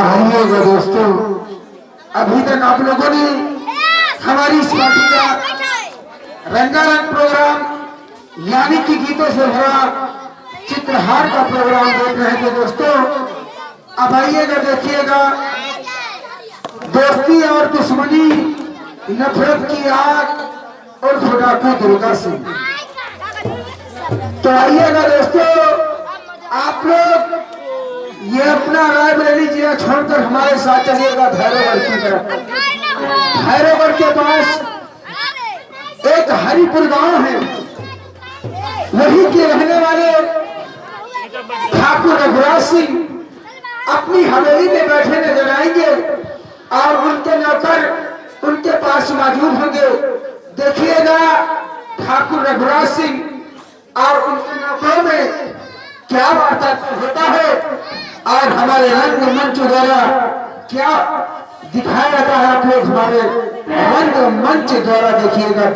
आइएगा दोस्तों, अभी तक आप लोगों ने हमारी इस पार्टी का रंगारंग प्रोग्राम यानी कि गीतों से भरा चित्रहार का प्रोग्राम देख रहे थे दोस्तों। अब आइएगा, देखिएगा दोस्ती और दुश्मनी, नफरत की आग और डाकू दुर्गा सिंह। तो आइएगा दोस्तों, आप लोग ये अपना रायबरेली जिला छोड़कर हमारे साथ चलिएगा भैरवगढ़ की तरफ। भैरवगढ़ के पास एक हरिपुर गांव है, वही के रहने वाले ठाकुर रघुराज सिंह अपनी हवेली में बैठे नजर आएंगे और उनके नौकर उनके पास मौजूद होंगे। देखिएगा ठाकुर रघुराज सिंह और उनके नौकरों में क्या वार्ता होता है और हमारे रंगमंच द्वारा क्या दिखाया जाता है। आप लोग हमारे रंगमंच द्वारा देखिएगा।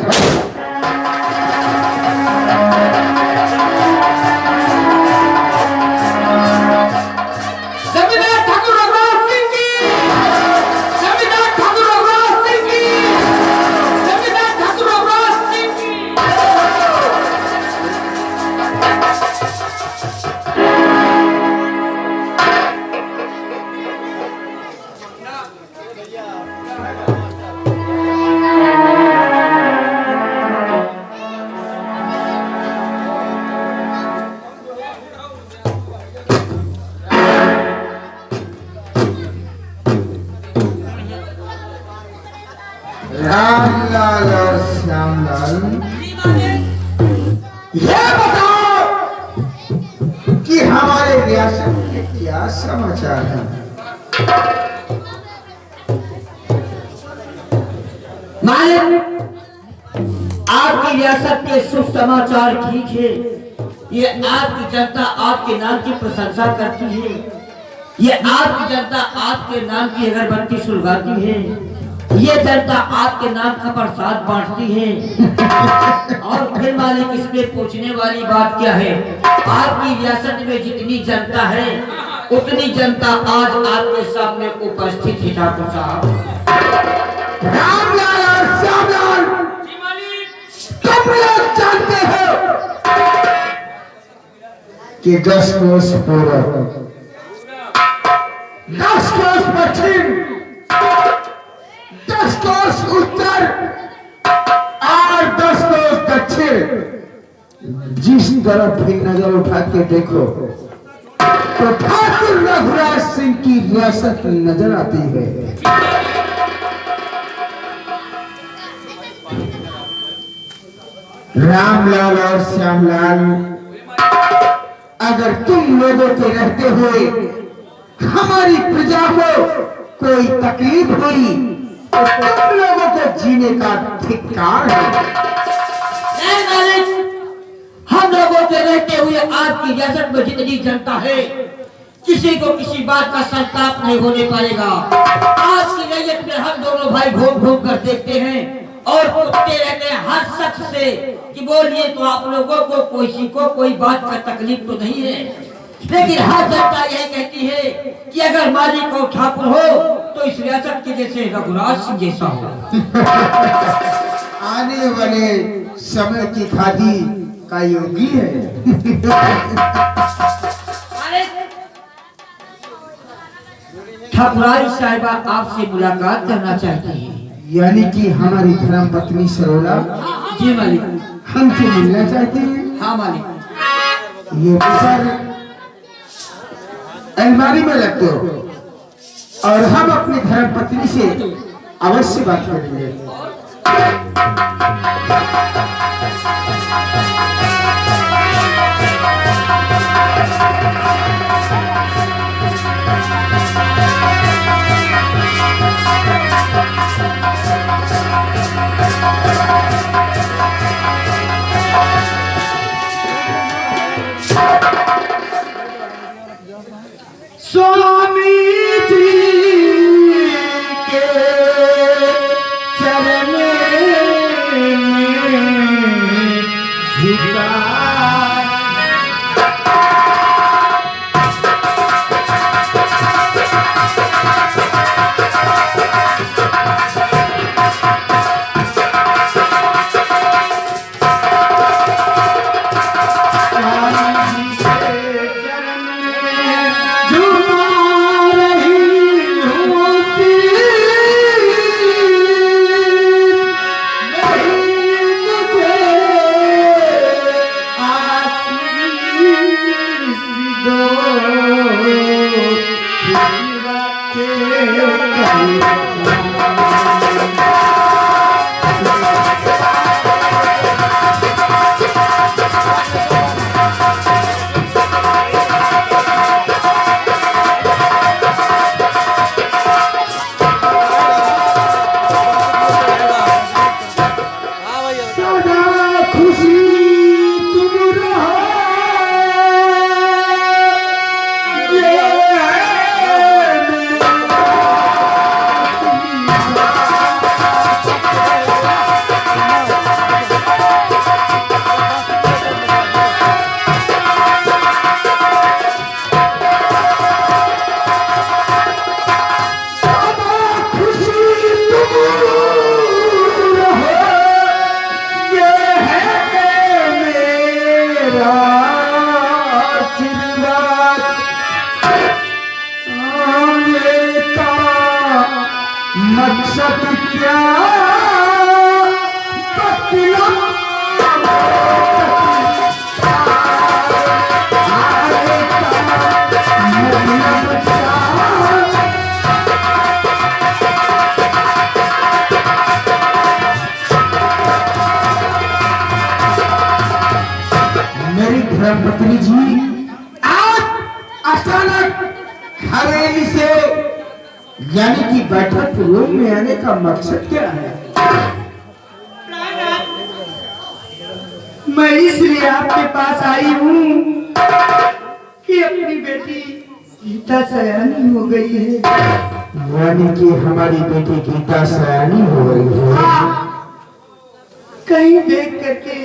रामलाल और श्यामलाल, ये बताओ कि हमारे रियासत के क्या समाचार हैं? मालिक, आपकी रियासत के शुभ समाचार ठीक है। ये आपकी जनता आपके नाम की प्रशंसा करती है। ये आपकी जनता आपके नाम की अगरबत्ती सुलगाती है। ये जनता आपके नाम का प्रसाद बांटती है। और फिर मालिक, इसमें पूछने वाली बात क्या है? आपकी रियासत में जितनी जनता है उतनी जनता आज आपके सामने उपस्थित है। ठाकुर साहब, रामलाल और श्यामलाल, तुम लोग जानते हो कि 10 कोस पूर्व, 10 कोस पश्चिम, 10 कोस उत्तर और 10 कोस दक्षिण, जिस तरफ भी नजर उठा के देखो तो ठाकुर रघुराज सिंह की रियासत नजर आती है। रामलाल और श्यामलाल, अगर तुम लोगों के रहते हुए हमारी प्रजा को कोई तकलीफ हुई तो तुम लोगों को जीने का धिक्कार है। नहीं मालिक, हम लोगों के रहते हुए आपकी रियासत में जितनी जनता है किसी को किसी बात का संताप नहीं होने पाएगा। आपकी रैयत में हम दोनों भाई घूम घूम कर देखते हैं और पूछते रहते हैं हर शख्स से कि बोलिए तो आप लोगों को किसी को कोई बात का तकलीफ तो नहीं है। लेकिन हर जनता यह कहती है कि अगर मालिक और ठाकुर हो तो इस रियासत के जैसे रघुराज सिंह जैसा हो। आने वाले समय की खादी का योगी है। ठाकुराई साहिबा आपसे मुलाकात करना चाहती है। यानी कि हमारी धर्म पत्नी सरोला जी मालिक, हमसे मिलना चाहती है। हाँ मालिक। ये पेपर अलमारी में रख दो और हम अपनी धर्म पत्नी से अवश्य बात करेंगे। स्वामी जी के चरण में झुका मकसद क्या मेरी धर्मपत्नी जी आज अचानक हवेली से यानी कि बैठक रूम में आने का मकसद क्या है? मैं इसलिए आपके पास आई हूँ कि अपनी बेटी गीता सयानी हो गई है। यानी कि हमारी बेटी गीता सयानी हो गई है। हाँ, कहीं देख करके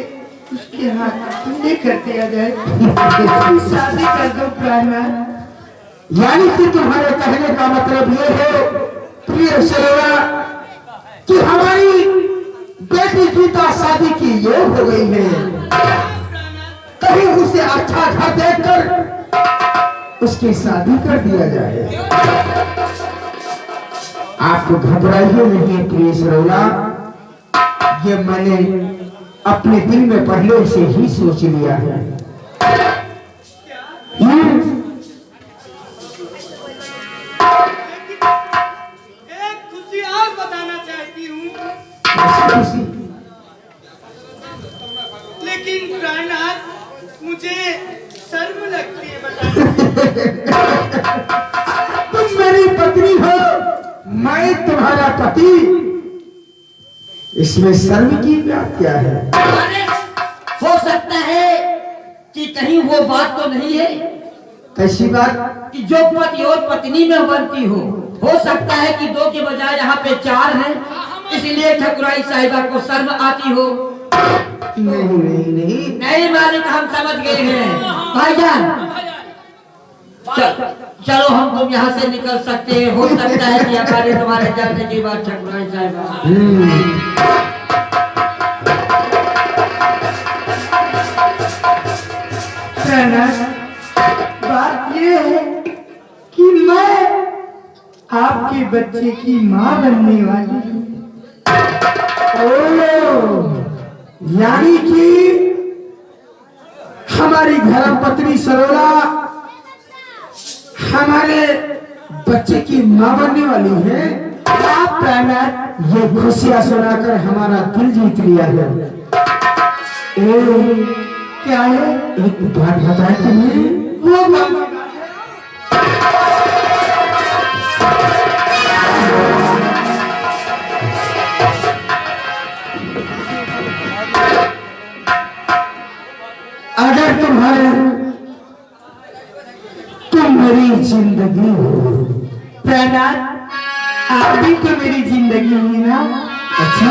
उसके हाथ ठंडे कर दिया जाए। शादी कर दो प्राणनाथ। यानी कि तुम्हारे कहने का मतलब ये है प्रिय सरोरा कि हमारी बेटी गीता शादी की योग हो गई है। कहीं उसे अच्छा घर देखकर उसकी शादी कर दिया जाए। आपको घबराइए नहीं प्रिय सरोरा, ये मैंने अपने दिल में पहले से ही सोच लिया है। लेकिन प्राणनाथ मुझे शर्म लगती है बताने। तुम मेरी पत्नी हो, मैं तुम्हारा पति, इसमें शर्म की बात क्या है? हो सकता है कि कहीं वो बात तो नहीं है कैसी बात? कि जो पति और पत्नी में बनती हो सकता है कि दो के बजाय यहाँ पे चार हैं, इसलिए ठकुराई साहिबा को शर्म आती हो। नहीं नहीं नहीं नहीं मालिक, हम समझ गए हैं भाईजान। चलो हम तुम यहाँ से निकल सकते हैं। हो सकता है कि हमारे तुम्हारे जाने की बात ठकुराई साहिबा। बात ये है कि मैं आपके बच्चे की माँ बनने वाली हूँ। यानी कि हमारी धर्मपत्नी सरोरा हमारे बच्चे की माँ बनने वाली है। आप प्राणनाथ ये खुशियां सुनाकर हमारा दिल जीत लिया है। क्या है? एक बात बताए तुम्हें, वो अगर तुम मेरी जिंदगी हो। प्राणनाथ, आप भी तो मेरी जिंदगी हुई ना। अच्छा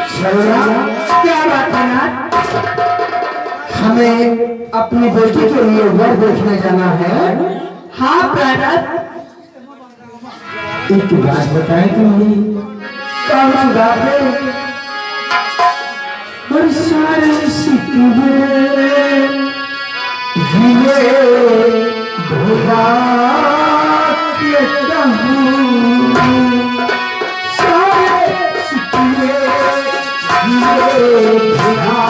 क्या बात है नाथ? हमें अपनी बेटी के लिए वर देखने जाना है। हाँ प्राणनाथ, एक बात बताए तुम्हें, कौन सी बात है? और सारे सिकवे जिए भोला के कहूँ, सारे सिकवे जिए भोला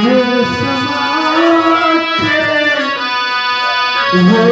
में समा के वो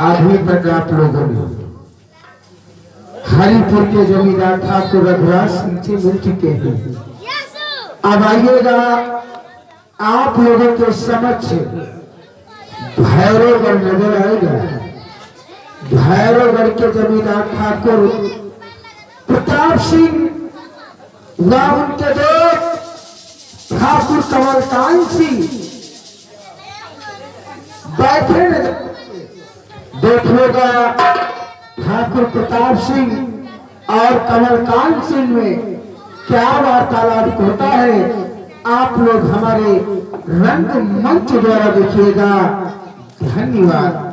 अभी तक आप लोगों ने हरिपुर के जमींदार ठाकुर रघुराज सिंह से मिल चुके हैं। अब आइएगा आप लोगों के समक्ष भैरवगढ़ नजर आएगा। भैरवगढ़ के जमींदार ठाकुर प्रताप सिंह व उनके दोस्त ठाकुर कमलकांत सिंह बैठे नजर देखिएगा। ठाकुर प्रताप सिंह और कमलकांत सिंह में क्या वार्तालाप होता है, आप लोग हमारे रंग मंच द्वारा देखिएगा। धन्यवाद।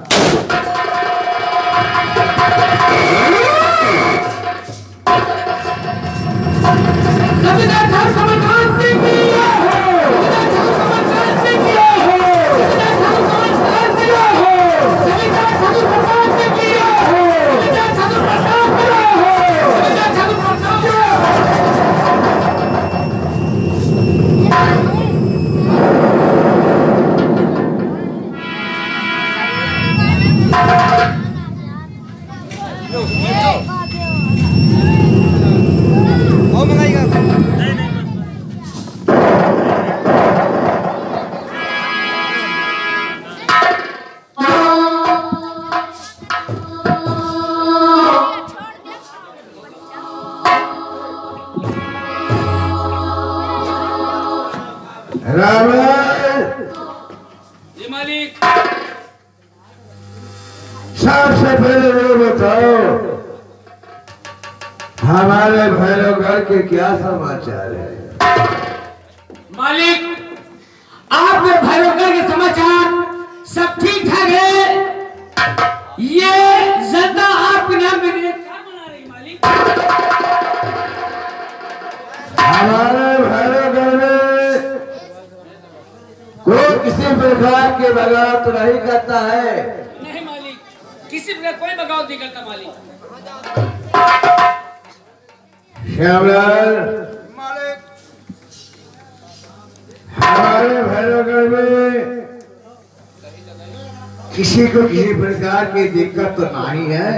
सबसे पहले ये बताओ हमारे भैरवगढ़ के क्या समाचार है? मालिक, आपके भैरवगढ़ के समाचार सब ठीक ठाक है। ये जनता आपके नाम पे क्या बना रही मालिक? हमारे भैरवगढ़ में कोई किसी प्रकार के बगावत नहीं करता है। नहीं मालिक, किसी प्रकार कोई बगावत नहीं करता मालिक। श्यामलाल, हमारे भैरवगढ़ में किसी को किसी प्रकार की दिक्कत तो नहीं है?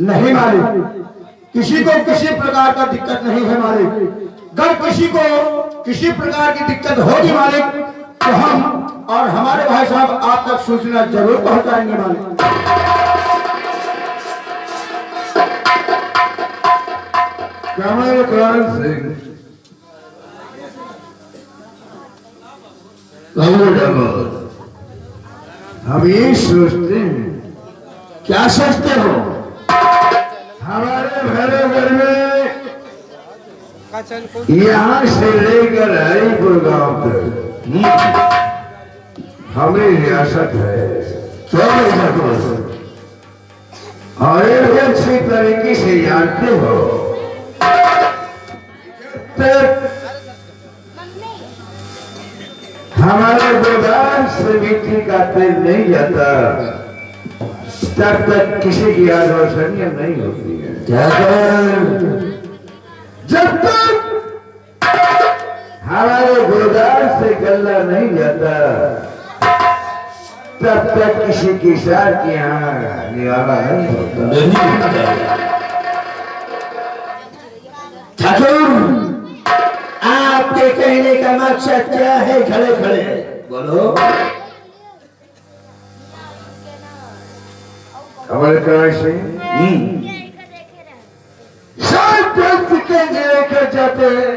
नहीं मालिक, किसी को किसी प्रकार का दिक्कत नहीं है मालिक। अगर किसी को किसी प्रकार की दिक्कत होगी मालिक तो हम और हमारे भाई साहब आप तक सूचना जरूर पहुंचाएंगे मालिक। कमलकांत सिंह, हम ये सोचते हैं। क्या सोचते हो? हमारे भैरवगढ़ में यहाँ से लेकर हरिपुर गांव तक हमें रियासत है, क्या और एक अच्छी तरीके से जानते हो तक हमारे गोदाम से मिट्टी का तेल नहीं जाता, तब तक किसी की याद रोशनियां नहीं होती है। जब तक हमारे गोदाम से गल्ला नहीं जाता, तब तक किसी किसान के यहाँ निवाला नहीं होता। ठाकुर, आपके कहने का मकसद क्या है? खड़े खड़े बोलो। हमारे कराई से सब व्यक्ति के लेकर जाते हैं,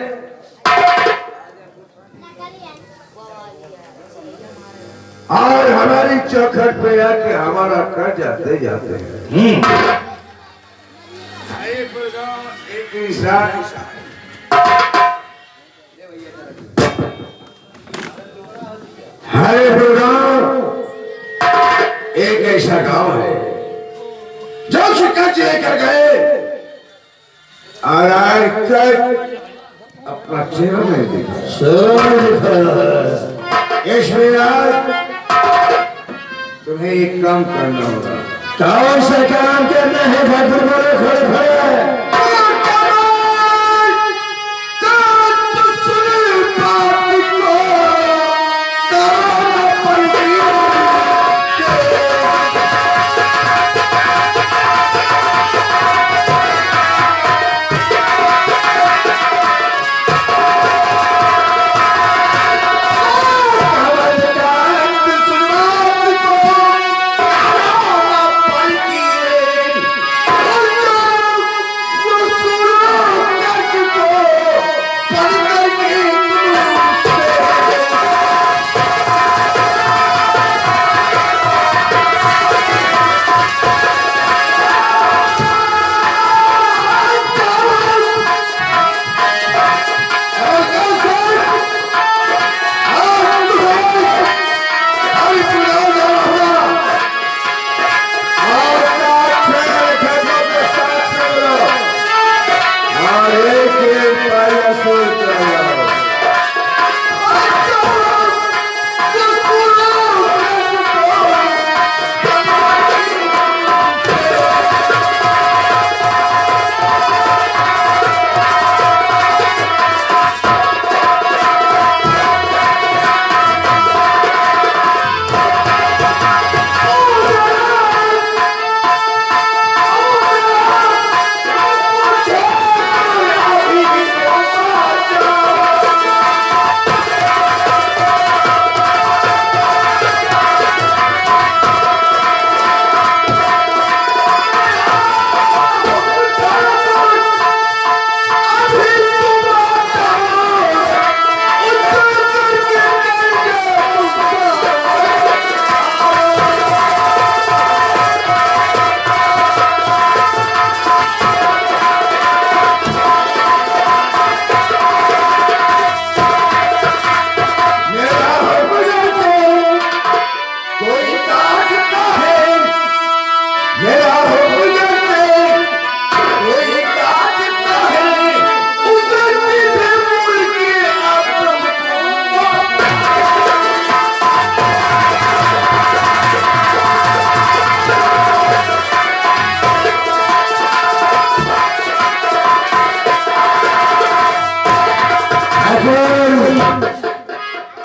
और हमारी चौखट पे आके हमारा कर्जा दे जाते हैं। एक इंसान हरिपुर गांव एक ऐसा गांव है जो शिकायत लेकर गए और आज तक अपना चेहरा नहीं देखा। इसलिए आज तुम्हें एक काम करना होगा। कौन सा काम करना है? ठाकुर बोले खड़े खड़े।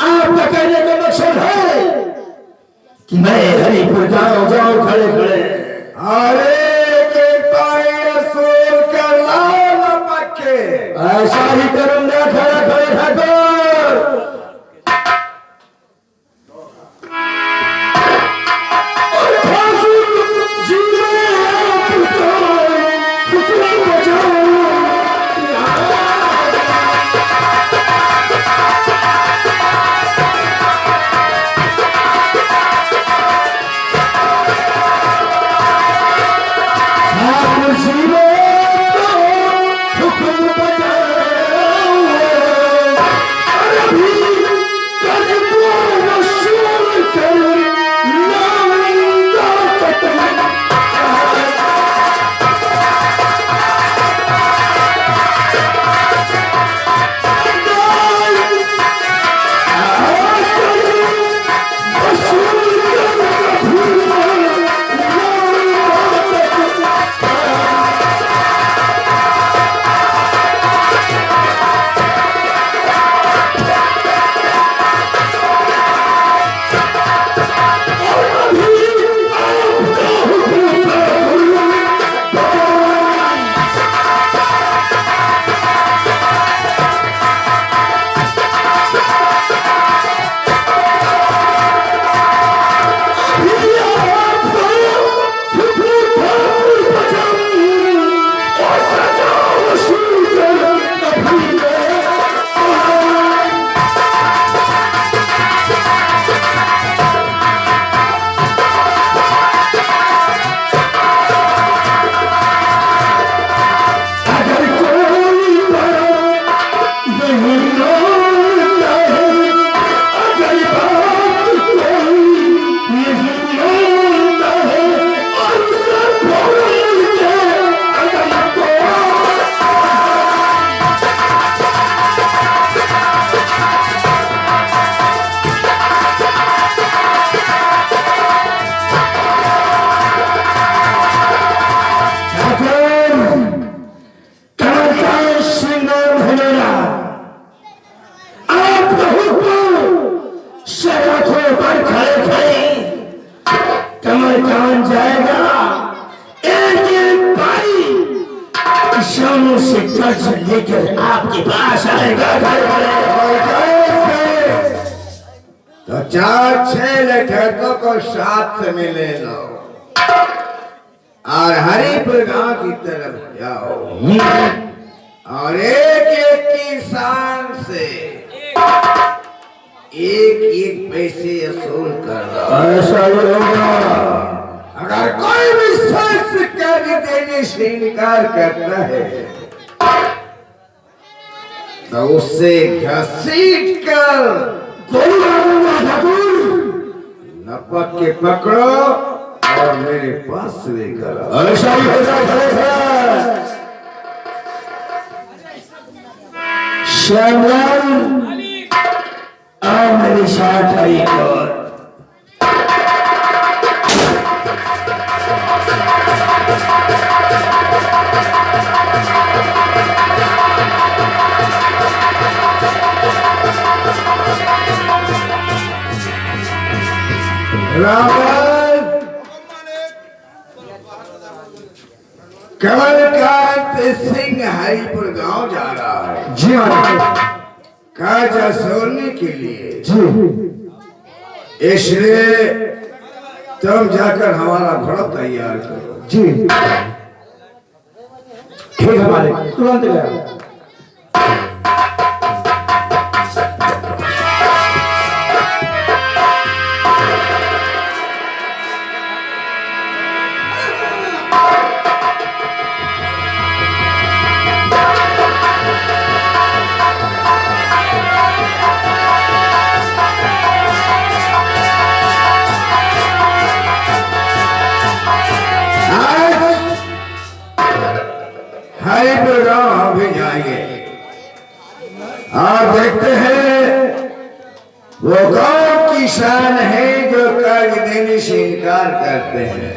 आपका कहने का मकसद है कि मैं हरिपुर गांव जाऊं खड़े खड़े। अरे के पाए रसूल का लाल मक्के, ऐसा ही करूंगा खड़े खड़े ठाकुर। सोनू से कर्ज लेकर आपके पास आएगा। तो 4-6 लेखकों को साथ में ले लो और हरिपुर गांव की तरफ जाओ और एक किसान से एक पैसे वसूल कर लो। अगर कोई भी शख्स कर्ज देने से इनकार करता है तो उससे घसीट कर नपक के पकड़ो और मेरे पास लेकर आओ। श्यामलाल आओ मेरे साथ आइए। कमलकांत सिंह हरिपुर गांव जा रहा है जी महाराज कर्ज वसूलने के लिए। जी इसलिए तुम जाकर हमारा घोड़ा तैयार करो। जी ठीक है मालिक, तुरंत गया। हरिपुर गांव हम भी जाएंगे और देखते हैं वो कौन किसान है जो कर्ज देने से इनकार करते हैं।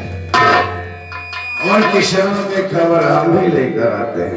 उन किसानों की खबर हम भी लेकर आते हैं।